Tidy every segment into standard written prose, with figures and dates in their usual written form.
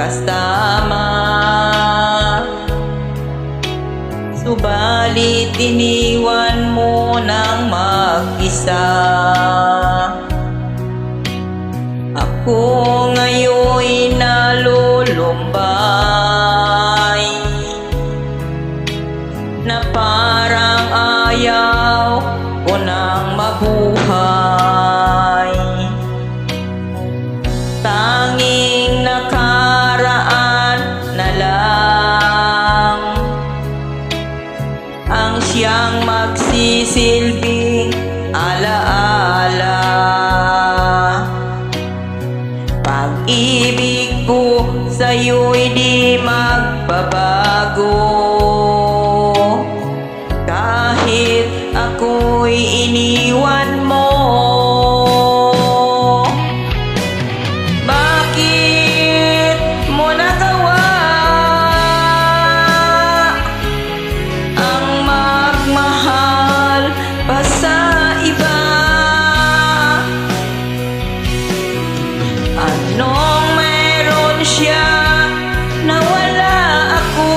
kasama. Subalit iniwan mo ng mag-isa. Ako ngayon'y nalulumbay, na parang ayaw ko nang mabuhay. Tanging nakaraan na lang ang siyang magsisilbing alaala. Pag-ibig ko sa'yo'y di magbabago, kahit ako'y iniwan mo. Bakit mo nagawa ang magmahal pa sa iba? Anong meron siya na wala ako?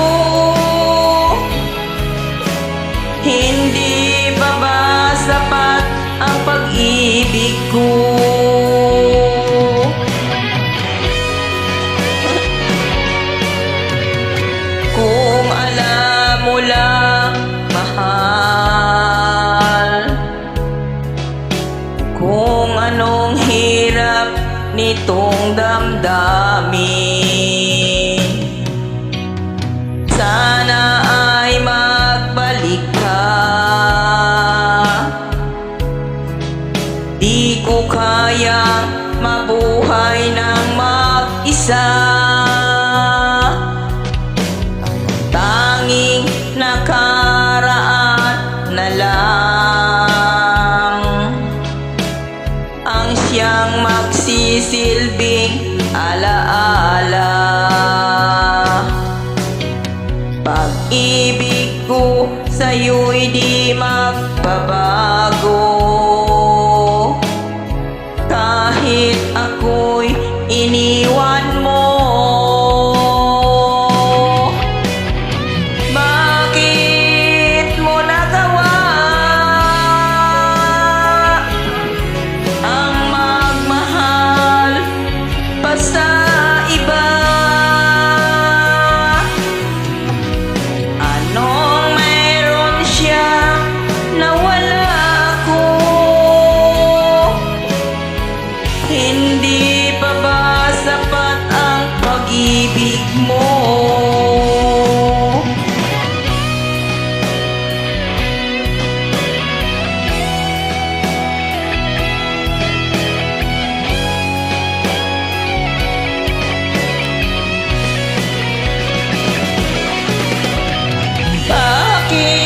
Hindi pa ba sapat ang pag-ibig ko? Kung alam mo lang, mahal, kung anong hirap nitong damdamin, sana ay magbalik ka. Di ko kayang mabuhay ng mag-isa. Tanging nakaraan na lang ang siyang magsisilbing alaala. Pag-ibig ko sa'yo'y di magbabago, kahit ako'y iniwan mo. Bakit mo nagawa ang magmahal pa sa iba? Anong meron siya na wala ako? Hindi pa ba sapat ang pag-ibig mo? Bakit